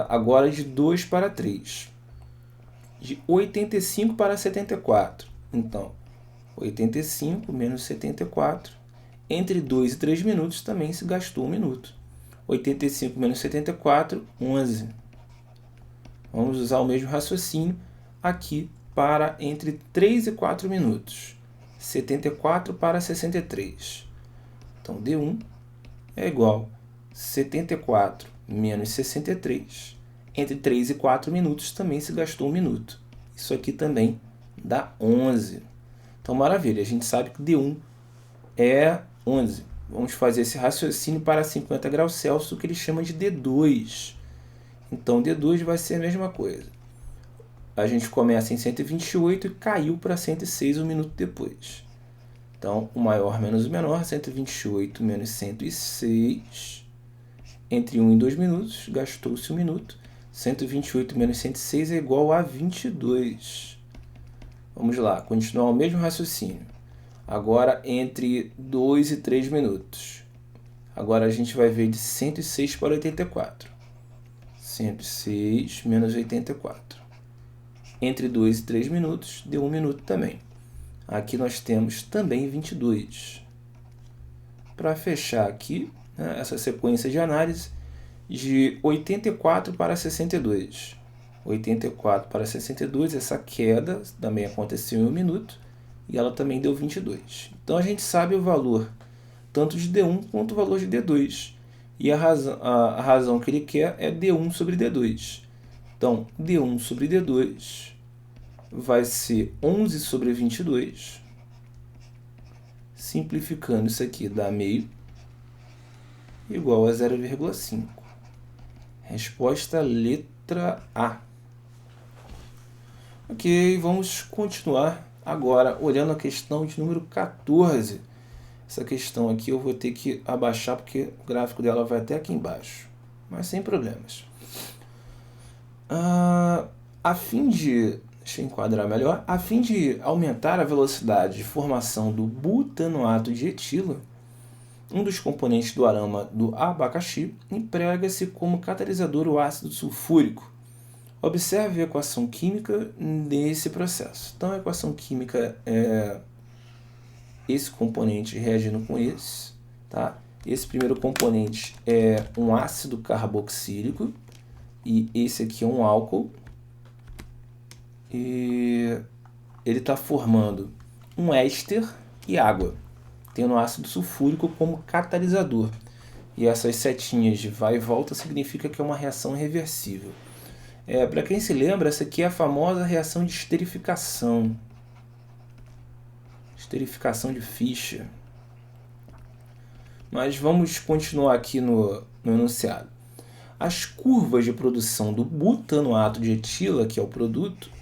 Agora de 2 para 3. De 85 para 74. Então, 85 menos 74. Entre 2 e 3 minutos também se gastou 1 minuto. 85 menos 74, 11. Vamos usar o mesmo raciocínio aqui para entre 3 e 4 minutos. 74 para 63. Então, D1 é igual a 74 menos 63. Entre 3 e 4 minutos também se gastou 1 minuto. Isso aqui também dá 11. Então, maravilha. A gente sabe que D1 é 11. Vamos fazer esse raciocínio para 50 graus Celsius, o que ele chama de D2. Então, D2 vai ser a mesma coisa. A gente começa em 128 e caiu para 106 um minuto depois. Então, o maior menos o menor, 128 menos 106. Entre 1 e 2 minutos, gastou-se 1 minuto. 128 menos 106 é igual a 22. Vamos lá, continuar o mesmo raciocínio. Agora, entre 2 e 3 minutos. Agora, a gente vai ver de 106 para 84. 106 menos 84. Entre 2 e 3 minutos, deu 1 minuto também. Aqui nós temos também 22. Para fechar aqui, né, essa sequência de análise, de 84 para 62. 84 para 62, essa queda também aconteceu em 1 minuto, e ela também deu 22. Então, a gente sabe o valor tanto de D1 quanto o valor de D2. E a razão que ele quer é D1 sobre D2. Então, D1 sobre D2 vai ser 11 sobre 22. Simplificando isso aqui dá meio igual a 0,5. Resposta letra A. Ok, vamos continuar agora olhando a questão de número 14. Essa questão aqui eu vou ter que abaixar porque o gráfico dela vai até aqui embaixo, mas sem problemas. Deixa eu enquadrar melhor. A fim de aumentar a velocidade de formação do butanoato de etila, um dos componentes do aroma do abacaxi, emprega-se como catalisador o ácido sulfúrico. Observe a equação química desse processo. Então, a equação química é esse componente reagindo com esse. Tá? Esse primeiro componente é um ácido carboxílico e esse aqui é um álcool. E ele está formando um éster e água, tendo ácido sulfúrico como catalisador. E essas setinhas de vai e volta significa que é uma reação reversível. Para quem se lembra, essa aqui é a famosa reação de esterificação. Esterificação de Fischer. Mas vamos continuar aqui no enunciado. As curvas de produção do butanoato de etila, que é o produto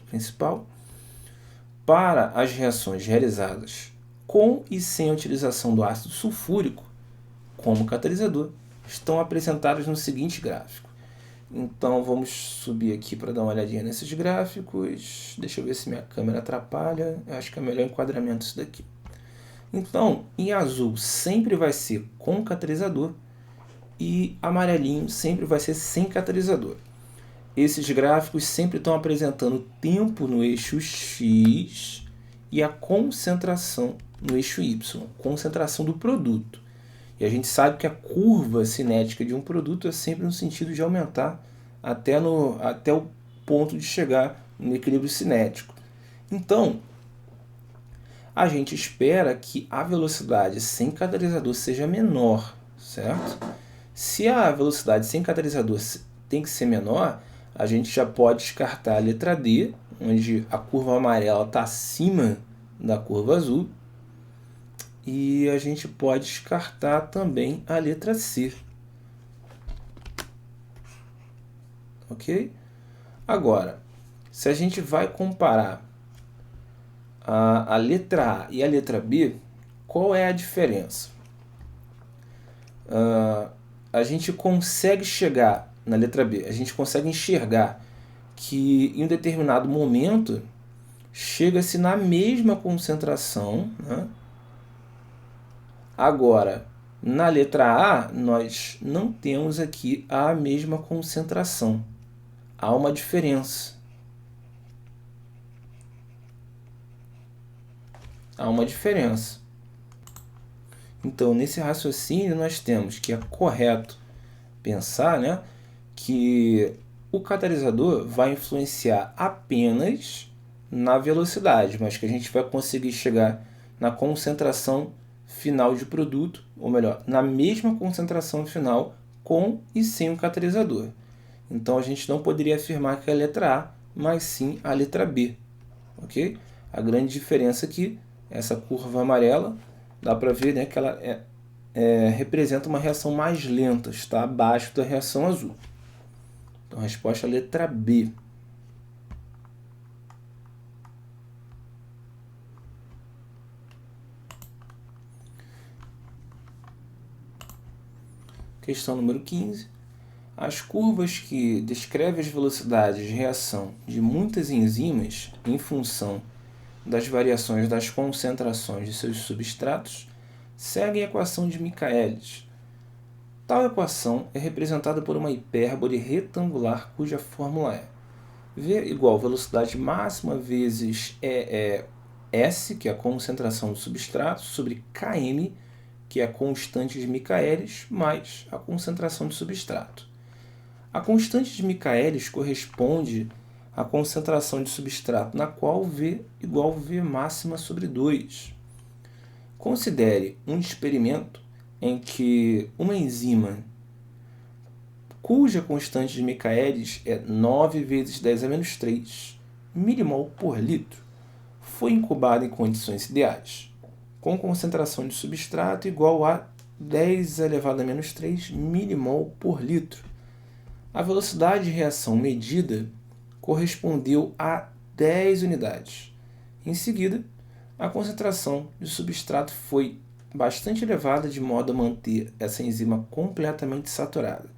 principal, para as reações realizadas com e sem a utilização do ácido sulfúrico como catalisador, estão apresentadas no seguinte gráfico. Então vamos subir aqui para dar uma olhadinha nesses gráficos. Deixa eu ver se minha câmera atrapalha. Eu acho que é melhor enquadramento isso daqui. Então, em azul sempre vai ser com catalisador e amarelinho sempre vai ser sem catalisador. Esses gráficos sempre estão apresentando o tempo no eixo X e a concentração no eixo Y, concentração do produto. E a gente sabe que a curva cinética de um produto é sempre no sentido de aumentar até o ponto de chegar no equilíbrio cinético. Então, a gente espera que a velocidade sem catalisador seja menor, certo? Se a velocidade sem catalisador tem que ser menor, a gente já pode descartar a letra D, onde a curva amarela está acima da curva azul. E a gente pode descartar também a letra C. Ok? Agora, se a gente vai comparar a letra A e a letra B, qual é a diferença? A gente consegue chegar na letra B, a gente consegue enxergar que em um determinado momento chega-se na mesma concentração, né? Agora, na letra A, nós não temos aqui a mesma concentração. Há uma diferença. Há uma diferença. Então, nesse raciocínio, nós temos que é correto pensar, né, que o catalisador vai influenciar apenas na velocidade, mas que a gente vai conseguir chegar na concentração final de produto, ou melhor, na mesma concentração final com e sem o catalisador. Então a gente não poderia afirmar que é a letra A, mas sim a letra B. Ok? A grande diferença aqui, essa curva amarela, dá para ver, né, que ela representa uma reação mais lenta, está abaixo da reação azul. Então a resposta é a letra B. Questão número 15. As curvas que descrevem as velocidades de reação de muitas enzimas em função das variações das concentrações de seus substratos seguem a equação de Michaelis. Tal equação é representada por uma hipérbole retangular cuja fórmula é V igual velocidade máxima vezes S, que é a concentração do substrato, sobre Km, que é a constante de Michaelis, mais a concentração do substrato. A constante de Michaelis corresponde à concentração de substrato, na qual V igual V máxima sobre 2. Considere um experimento em que uma enzima cuja constante de Michaelis é 9 vezes 10 a menos 3 milimol por litro foi incubado em condições ideais, com concentração de substrato igual a 10 elevado a menos 3 milimol por litro. A velocidade de reação medida correspondeu a 10 unidades. Em seguida, a concentração de substrato foi bastante elevada de modo a manter essa enzima completamente saturada.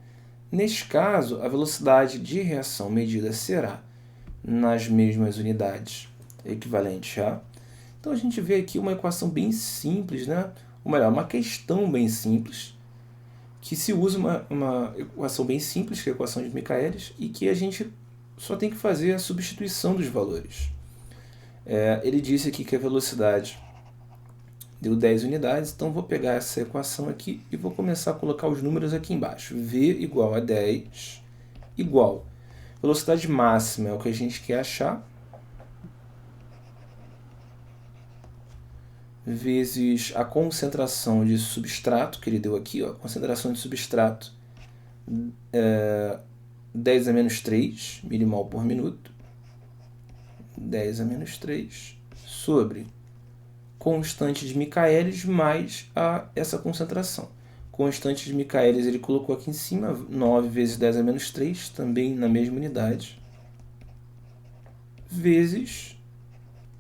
Neste caso, a velocidade de reação medida será nas mesmas unidades equivalentes a... Então a gente vê aqui uma equação bem simples, né? Ou melhor, uma questão bem simples, que se usa uma equação bem simples, que é a equação de Michaelis, e que a gente só tem que fazer a substituição dos valores. Ele disse aqui que a velocidade deu 10 unidades, então vou pegar essa equação aqui e vou começar a colocar os números aqui embaixo. V igual a 10 igual. Velocidade máxima é o que a gente quer achar, vezes a concentração de substrato, que ele deu aqui, ó, concentração de substrato 10 a menos 3 milimol por minuto, 10 a menos 3, sobre constante de Michaelis mais essa concentração. Constante de Michaelis ele colocou aqui em cima, 9 vezes 10 a menos 3, também na mesma unidade, vezes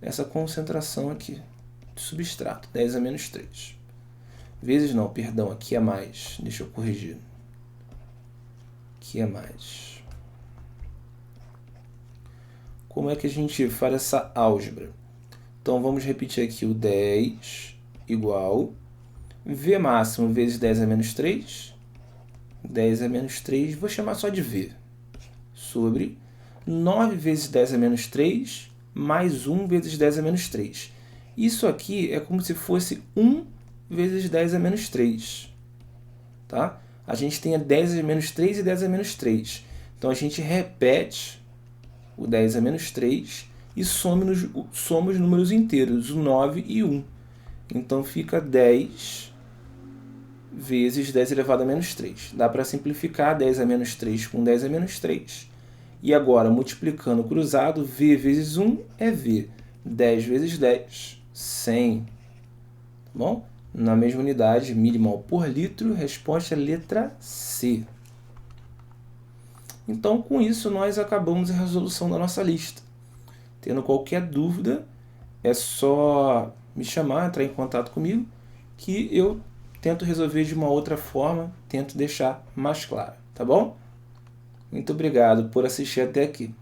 essa concentração aqui de substrato, 10 a menos 3. Vezes não, perdão, aqui é mais, deixa eu corrigir. Aqui é mais. Como é que a gente faz essa álgebra? Então vamos repetir aqui o 10 igual V máximo vezes 10 a menos 3, 10 a menos 3, vou chamar só de V, sobre 9 vezes 10 a menos 3, mais 1 vezes 10 a menos 3. Isso aqui é como se fosse 1 vezes 10 a menos 3. Tá? A gente tem a 10 a menos 3 e 10 a menos 3. Então a gente repete o 10 a menos 3 e soma os números inteiros, o 9 e 1. Então fica 10 vezes 10 elevado a menos 3. Dá para simplificar 10 a menos 3 com 10 a menos 3. E agora, multiplicando cruzado, V vezes 1 é V. 10 vezes 10, 100. Tá bom? Na mesma unidade, milimol por litro, resposta é letra C. Então, com isso, nós acabamos a resolução da nossa lista. Tendo qualquer dúvida, é só me chamar, entrar em contato comigo, que eu tento resolver de uma outra forma, tento deixar mais claro, tá bom? Muito obrigado por assistir até aqui.